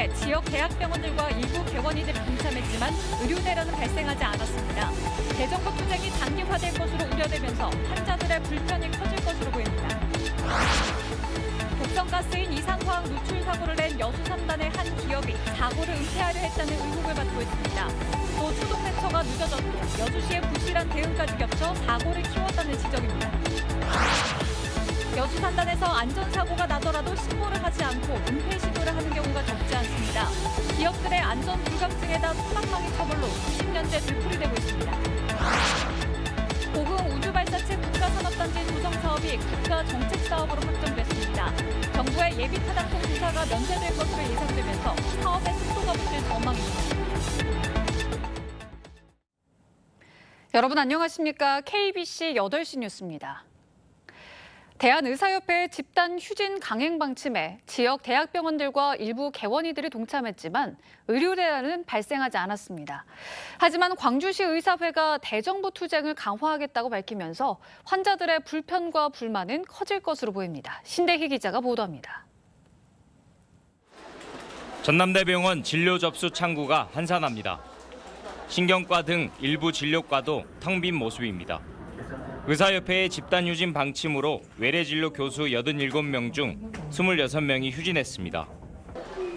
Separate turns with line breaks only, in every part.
운송에 지역 대학병원들과 일부 개원이들이 동참했지만 의료대란은 발생하지 않았습니다. 대정부 투쟁이 장기화될 것으로 우려되면서 환자들의 불편이 커질 것으로 보입니다. 독성가스인 이산화학 누출 사고를 낸 여수 3단의 한 기업이 사고를 은폐하려 했다는 의혹을 받고 있습니다. 또 초동 대처가 늦어졌고 여수시의 부실한 대응까지 겹쳐 사고를 키웠다는 지적입니다. 여수 3단에서 안전사고가 나더라도 신고를 하지 않고 은폐 시도를 하는 경우가 적지 않습니다. 기업들의 안전 불감증에다 소방망이 처벌로 90년째 되풀이되고 있습니다. 고흥 우주발사체 국가산업단지 조성 사업이 국가 정책 사업으로 확정됐습니다. 정부의 예비타당성 조사가 면제될 것으로 예상되면서 사업의 속도가 붙을 전망입니다. 여러분 안녕하십니까? KBC 8시 뉴스입니다. 대한의사협회 집단 휴진 강행 방침에 지역 대학병원들과 일부 개원이들이 동참했지만 의료대란은 발생하지 않았습니다. 하지만 광주시 의사회가 대정부 투쟁을 강화하겠다고 밝히면서 환자들의 불편과 불만은 커질 것으로 보입니다. 신대희 기자가 보도합니다.
전남대병원 진료 접수 창구가 한산합니다. 신경과 등 일부 진료과도 텅 빈 모습입니다. 의사협회의 집단휴진 방침으로 외래진료 교수 87명 중 26명이 휴진했습니다.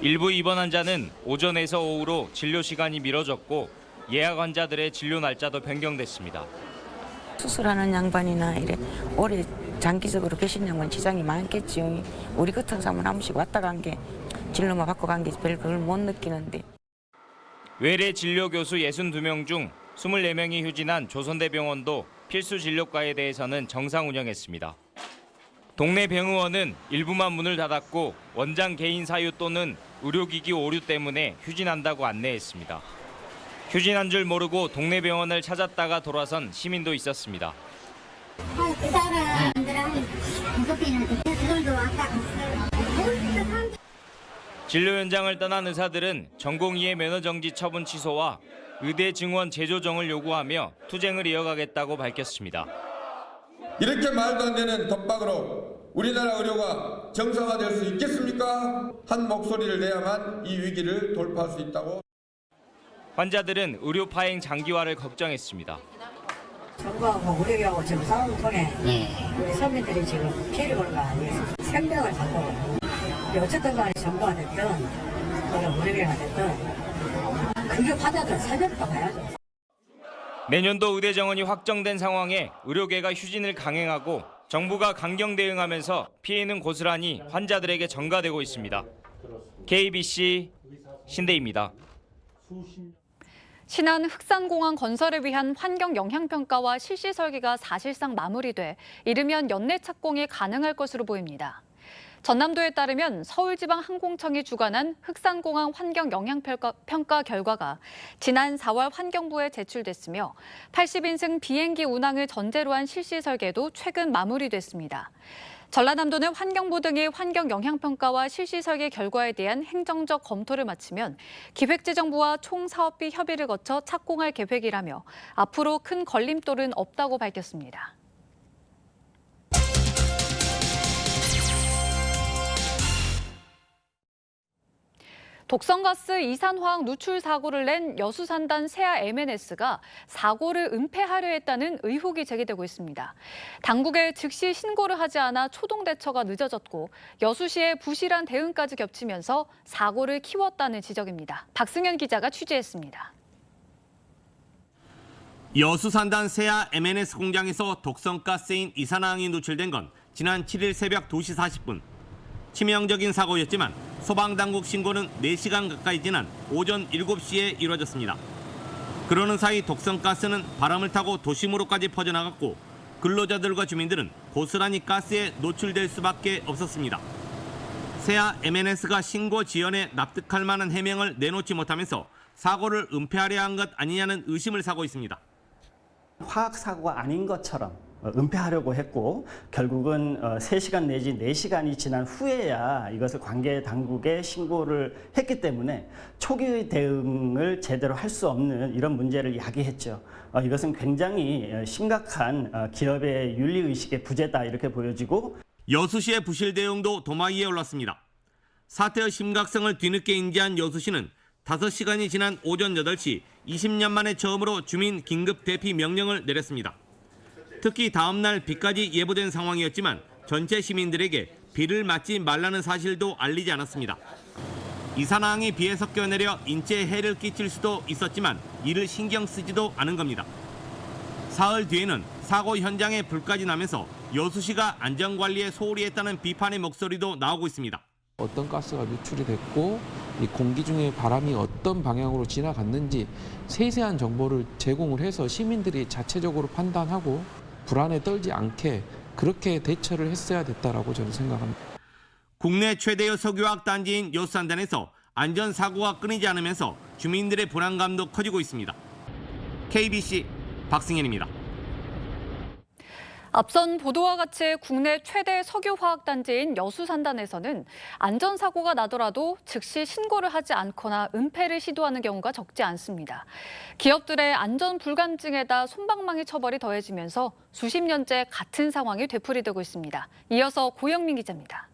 일부 입원 환자는 오전에서 오후로 진료 시간이 미뤄졌고 예약 환자들의 진료 날짜도 변경됐습니다.
수술하는 양반이나 이래 오래 장기적으로 계신 양반 지장이 많겠지요. 우리 같은 사람은 한 번씩 왔다 간 게 진료만 받고 간 게 별 그걸 못 느끼는데.
외래 진료 교수 62명 중 24명이 휴진한 조선대병원도 필수 진료과에 대해서는 정상 운영했습니다. 동네 병의원은 일부만 문을 닫았고 원장 개인 사유 또는 의료기기 오류 때문에 휴진한다고 안내했습니다. 휴진한 줄 모르고 동네 병원을 찾았다가 돌아선 시민도 있었습니다.
그 사람들은 무섭게는 그들도 아까
진료 현장을 떠난 의사들은 전공의의 면허 정지 처분 취소와 의대 증원 재조정을 요구하며 투쟁을 이어가겠다고 밝혔습니다.
이렇게 말도 안 되는 덧박으로 우리나라 의료가 정상화될 수 있겠습니까? 한 목소리를 내야만 이 위기를 돌파할 수 있다고.
환자들은 의료 파행 장기화를 걱정했습니다.
정부하고 의료계하고 지금 싸움을 통해 우리 서민들이 지금 피해를 보는 거 아니겠습니까? 생명을 잡고 어쨌든 간에 정부가 됐든 의료계가 됐든 그게 환자들 살려부터 가야죠.
내년도 의대 정원이 확정된 상황에 의료계가 휴진을 강행하고 정부가 강경 대응하면서 피해는 고스란히 환자들에게 전가되고 있습니다. KBC 신대희입니다.
신안 흑산공항 건설을 위한 환경 영향평가와 실시 설계가 사실상 마무리돼 이르면 연내 착공이 가능할 것으로 보입니다. 전남도에 따르면 서울지방항공청이 주관한 흑산공항 환경 영향평가 결과가 지난 4월 환경부에 제출됐으며 80인승 비행기 운항을 전제로 한 실시 설계도 최근 마무리됐습니다. 전라남도는 환경부 등의 환경 영향평가와 실시 설계 결과에 대한 행정적 검토를 마치면 기획재정부와 총사업비 협의를 거쳐 착공할 계획이라며 앞으로 큰 걸림돌은 없다고 밝혔습니다. 독성가스 이산화학 누출 사고를 낸 여수 3단 세아 M&S가 사고를 은폐하려 했다는 의혹이 제기되고 있습니다. 당국에 즉시 신고를 하지 않아 초동 대처가 늦어졌고 여수시의 부실한 대응까지 겹치면서 사고를 키웠다는 지적입니다. 박승현 기자가 취재했습니다.
여수 3단 세아 M&S 공장에서 독성가스인 이산화황이 누출된 건 지난 7일 새벽 2시 40분. 치명적인 사고였지만 소방당국 신고는 4시간 가까이 지난 오전 7시에 이루어졌습니다. 그러는 사이 독성가스는 바람을 타고 도심으로까지 퍼져나갔고 근로자들과 주민들은 고스란히 가스에 노출될 수밖에 없었습니다. 세아 M&S가 신고 지연에 납득할 만한 해명을 내놓지 못하면서 사고를 은폐하려 한 것 아니냐는 의심을 사고 있습니다.
화학 사고가 아닌 것처럼 은폐하려고 했고 결국은 3시간 내지 4시간이 지난 후에야 이것을 관계 당국에 신고를 했기 때문에 초기 대응을 제대로 할 수 없는 이런 문제를 야기했죠. 이것은 굉장히 심각한 기업의 윤리의식의 부재다 이렇게 보여지고
여수시의 부실 대응도 도마 위에 올랐습니다. 사태의 심각성을 뒤늦게 인지한 여수시는 5시간이 지난 오전 8시 20년 만에 처음으로 주민 긴급 대피 명령을 내렸습니다. 특히 다음 날 비까지 예보된 상황이었지만 전체 시민들에게 비를 맞지 말라는 사실도 알리지 않았습니다. 이산화황이 비에 섞여 내려 인체에 해를 끼칠 수도 있었지만 이를 신경 쓰지도 않은 겁니다. 사흘 뒤에는 사고 현장에 불까지 나면서 여수시가 안전관리에 소홀히 했다는 비판의 목소리도 나오고 있습니다.
어떤 가스가 누출이 됐고 이 공기 중에 바람이 어떤 방향으로 지나갔는지 세세한 정보를 제공을 해서 시민들이 자체적으로 판단하고 불안에 떨지 않게 그렇게 대처를 했어야 됐다라고 저는 생각합니다.
국내 최대의 석유화학 단지인 여수산단에서 안전사고가 끊이지 않으면서 주민들의 불안감도 커지고 있습니다. KBC 박승현입니다.
앞선 보도와 같이 국내 최대 석유화학단지인 여수산단에서는 안전사고가 나더라도 즉시 신고를 하지 않거나 은폐를 시도하는 경우가 적지 않습니다. 기업들의 안전불감증에다 솜방망이 처벌이 더해지면서 수십 년째 같은 상황이 되풀이되고 있습니다. 이어서 고영민 기자입니다.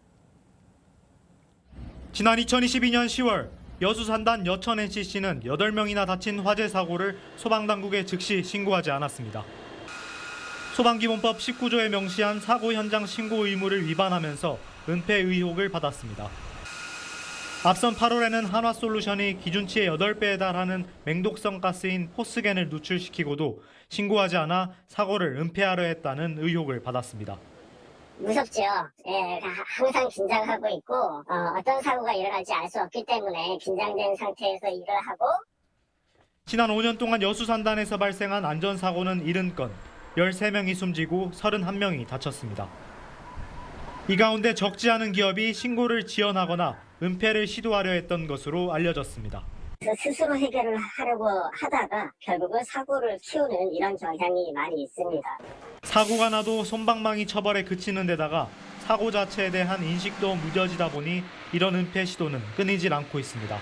지난 2022년 10월 여수산단 여천 NCC는 8명이나 다친 화재 사고를 소방당국에 즉시 신고하지 않았습니다. 소방기본법 19조에 명시한 사고 현장 신고 의무를 위반하면서 은폐 의혹을 받았습니다. 앞선 8월에는 한화솔루션이 기준치의 8배에 달하는 맹독성 가스인 포스겐을 누출시키고도 신고하지 않아 사고를 은폐하려 했다는 의혹을 받았습니다.
무섭죠. 예, 항상 긴장하고 있고 어떤 사고가 일어날지 알 수 없기 때문에 긴장된 상태에서 일을 하고
지난 5년 동안 여수산단에서 발생한 안전사고는 70건, 13명이 숨지고 31명이 다쳤습니다. 이 가운데 적지 않은 기업이 신고를 지연하거나 은폐를 시도하려 했던 것으로 알려졌습니다.
스스로 해결을 하려고 하다가 결국은 사고를 키우는 이런 경향이 많이 있습니다.
사고가 나도 솜방망이 처벌에 그치는 데다가 사고 자체에 대한 인식도 무뎌지다 보니 이런 은폐 시도는 끊이질 않고 있습니다.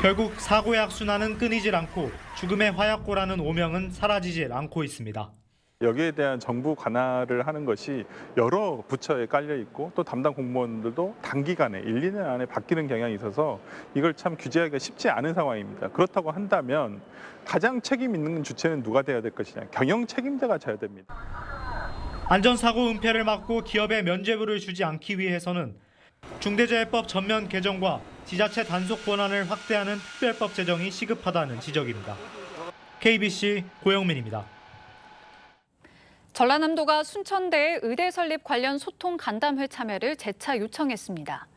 결국 사고의 악순환은 끊이질 않고 죽음의 화약고라는 오명은 사라지질 않고 있습니다.
여기에 대한 정부 관할을 하는 것이 여러 부처에 깔려 있고 또 담당 공무원들도 단기간에 1, 2년 안에 바뀌는 경향이 있어서 이걸 참 규제하기가 쉽지 않은 상황입니다. 그렇다고 한다면 가장 책임 있는 주체는 누가 돼야 될 것이냐, 경영 책임자가 져야 됩니다.
안전사고 은폐를 막고 기업에 면죄부를 주지 않기 위해서는 중대재해법 전면 개정과 지자체 단속 권한을 확대하는 특별법 제정이 시급하다는 지적입니다. KBC 고영민입니다.
전라남도가 순천대의 의대 설립 관련 소통 간담회 참여를 재차 요청했습니다.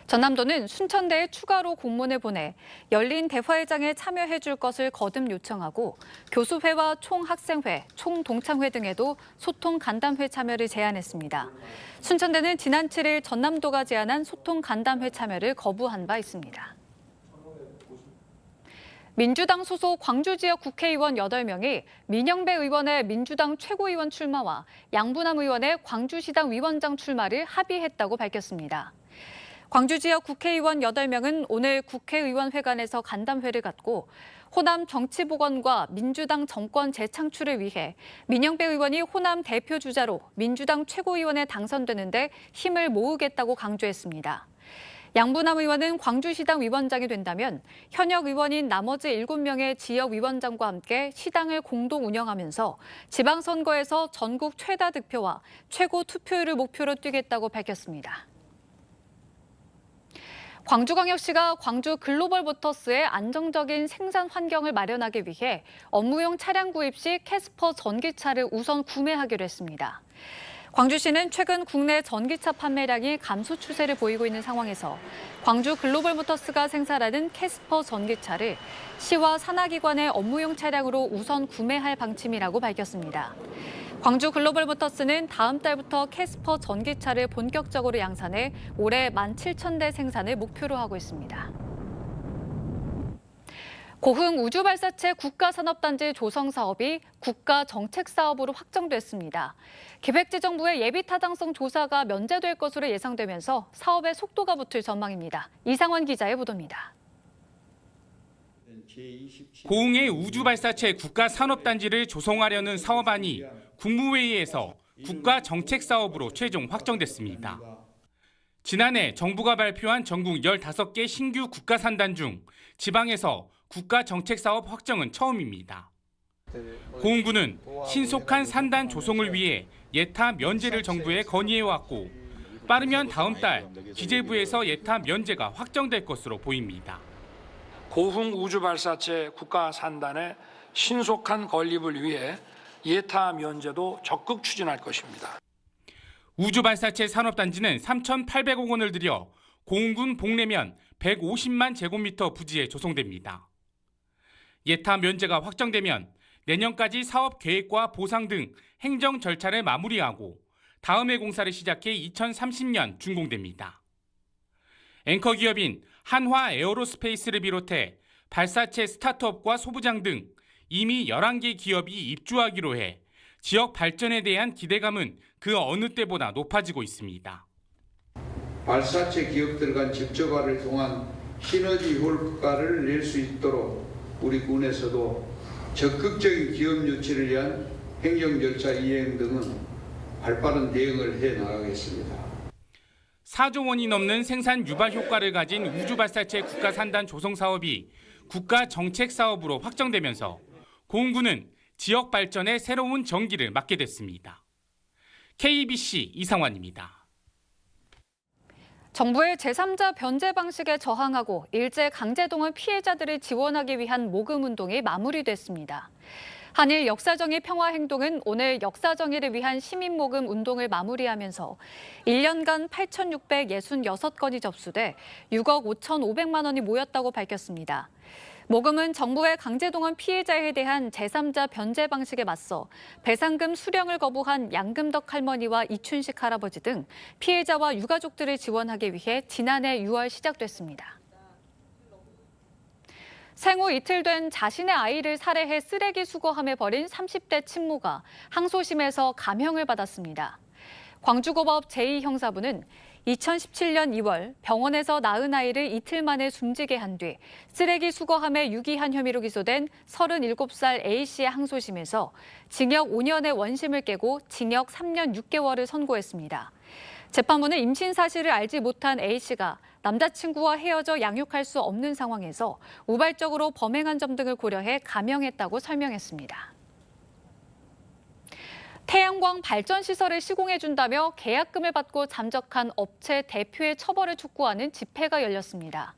전남도는 순천대에 추가로 공문을 보내 열린 대화회장에 참여해 줄 것을 거듭 요청하고 교수회와 총학생회, 총동창회 등에도 소통 간담회 참여를 제안했습니다. 순천대는 지난 7일 전남도가 제안한 소통 간담회 참여를 거부한 바 있습니다. 민주당 소속 광주 지역 국회의원 8명이 민영배 의원의 민주당 최고위원 출마와 양부남 의원의 광주시당 위원장 출마를 합의했다고 밝혔습니다. 광주 지역 국회의원 8명은 오늘 국회의원회관에서 간담회를 갖고 호남 정치복원과 민주당 정권 재창출을 위해 민영배 의원이 호남 대표 주자로 민주당 최고위원에 당선되는데 힘을 모으겠다고 강조했습니다. 양부남 의원은 광주시당 위원장이 된다면 현역 의원인 나머지 7명의 지역위원장과 함께 시당을 공동 운영하면서 지방선거에서 전국 최다 득표와 최고 투표율을 목표로 뛰겠다고 밝혔습니다. 광주광역시가 광주 글로벌모터스의 안정적인 생산 환경을 마련하기 위해 업무용 차량 구입 시 캐스퍼 전기차를 우선 구매하기로 했습니다. 광주시는 최근 국내 전기차 판매량이 감소 추세를 보이고 있는 상황에서 광주 글로벌모터스가 생산하는 캐스퍼 전기차를 시와 산하기관의 업무용 차량으로 우선 구매할 방침이라고 밝혔습니다. 광주 글로벌모터스는 다음 달부터 캐스퍼 전기차를 본격적으로 양산해 올해 17,000대 생산을 목표로 하고 있습니다. 고흥 우주발사체 국가산업단지 조성 사업이 국가정책사업으로 확정됐습니다. 기획재정부의 예비타당성 조사가 면제될 것으로 예상되면서 사업의 속도가 붙을 전망입니다. 이상원 기자의 보도입니다.
고흥의 우주발사체 국가산업단지를 조성하려는 사업안이 국무회의에서 국가정책사업으로 최종 확정됐습니다. 지난해 정부가 발표한 전국 15개 신규 국가 산단 중 지방에서 국가 정책 사업 확정은 처음입니다. 고흥군은 신속한 산단 조성을 위해 예타 면제를 정부에 건의해왔고 빠르면 다음 달 기재부에서 예타 면제가 확정될 것으로 보입니다.
고흥 우주발사체 국가 산단의 신속한 건립을 위해 예타 면제도 적극 추진할 것입니다.
우주발사체 산업단지는 3,800억 원을 들여 고흥군 복내면 150만 제곱미터 부지에 조성됩니다. 예타 면제가 확정되면 내년까지 사업 계획과 보상 등 행정 절차를 마무리하고 다음 해 공사를 시작해 2030년 준공됩니다. 앵커 기업인 한화 에어로스페이스를 비롯해 발사체 스타트업과 소부장 등 이미 11개 기업이 입주하기로 해 지역 발전에 대한 기대감은 그 어느 때보다 높아지고 있습니다.
발사체 기업들 간 집적화를 통한 시너지 효과를 낼 수 있도록 우리 군에서도 적극적인 기업 유치를 위한 행정 절차 이행 등은 발빠른 대응을 해 나가겠습니다.
4조 원이 넘는 생산 유발 효과를 가진 우주발사체 국가 산단 조성 사업이 국가 정책 사업으로 확정되면서 고흥군은 지역 발전의 새로운 전기를 맞게 됐습니다. KBC 이상환입니다.
정부의 제3자 변제 방식에 저항하고 일제 강제동원 피해자들을 지원하기 위한 모금운동이 마무리됐습니다. 한일 역사정의 평화행동은 오늘 역사정의를 위한 시민모금 운동을 마무리하면서 1년간 8,666건이 접수돼 6억 5,500만 원이 모였다고 밝혔습니다. 모금은 정부의 강제동원 피해자에 대한 제3자 변제 방식에 맞서 배상금 수령을 거부한 양금덕 할머니와 이춘식 할아버지 등 피해자와 유가족들을 지원하기 위해 지난해 6월 시작됐습니다. 생후 이틀 된 자신의 아이를 살해해 쓰레기 수거함에 버린 30대 친모가 항소심에서 감형을 받았습니다. 광주고법 제2형사부는 2017년 2월 병원에서 낳은 아이를 이틀 만에 숨지게 한 뒤 쓰레기 수거함에 유기한 혐의로 기소된 37살 A씨의 항소심에서 징역 5년의 원심을 깨고 징역 3년 6개월을 선고했습니다. 재판부는 임신 사실을 알지 못한 A씨가 남자친구와 헤어져 양육할 수 없는 상황에서 우발적으로 범행한 점 등을 고려해 감형했다고 설명했습니다. 태양광 발전 시설을 시공해준다며 계약금을 받고 잠적한 업체 대표의 처벌을 촉구하는 집회가 열렸습니다.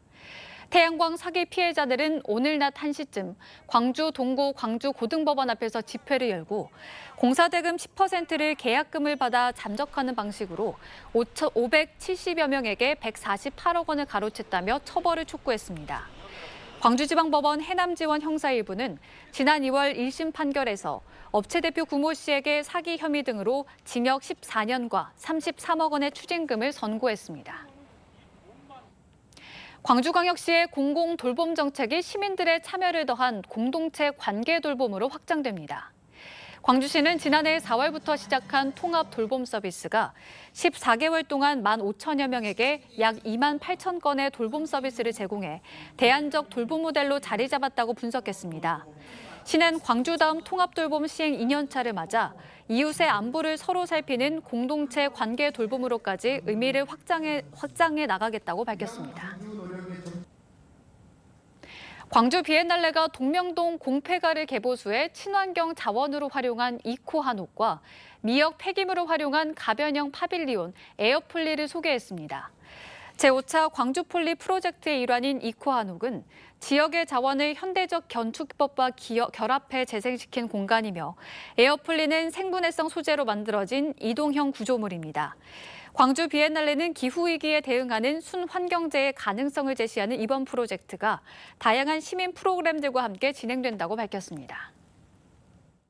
태양광 사기 피해자들은 오늘 낮 1시쯤 광주 동구 광주고등법원 앞에서 집회를 열고 공사 대금 10%를 계약금을 받아 잠적하는 방식으로 570여 명에게 148억 원을 가로챘다며 처벌을 촉구했습니다. 광주지방법원 해남지원 형사 1부는 지난 2월 1심 판결에서 업체 대표 구모 씨에게 사기 혐의 등으로 징역 14년과 33억 원의 추징금을 선고했습니다. 광주광역시의 공공돌봄 정책이 시민들의 참여를 더한 공동체 관계 돌봄으로 확장됩니다. 광주시는 지난해 4월부터 시작한 통합 돌봄 서비스가 14개월 동안 15,000여 명에게 약 2만 8천 건의 돌봄 서비스를 제공해 대안적 돌봄 모델로 자리 잡았다고 분석했습니다. 시는 광주 다음 통합 돌봄 시행 2년차를 맞아 이웃의 안부를 서로 살피는 공동체 관계 돌봄으로까지 의미를 확장해 나가겠다고 밝혔습니다. 광주 비엔날레가 동명동 공폐가를 개보수해 친환경 자원으로 활용한 이코 한옥과 미역 폐기물을 활용한 가변형 파빌리온 에어폴리를 소개했습니다. 제5차 광주폴리 프로젝트의 일환인 이코 한옥은 지역의 자원을 현대적 건축법과 결합해 재생시킨 공간이며 에어폴리는 생분해성 소재로 만들어진 이동형 구조물입니다. 광주 비엔날레는 기후위기에 대응하는 순환경제의 가능성을 제시하는 이번 프로젝트가 다양한 시민 프로그램들과 함께 진행된다고 밝혔습니다.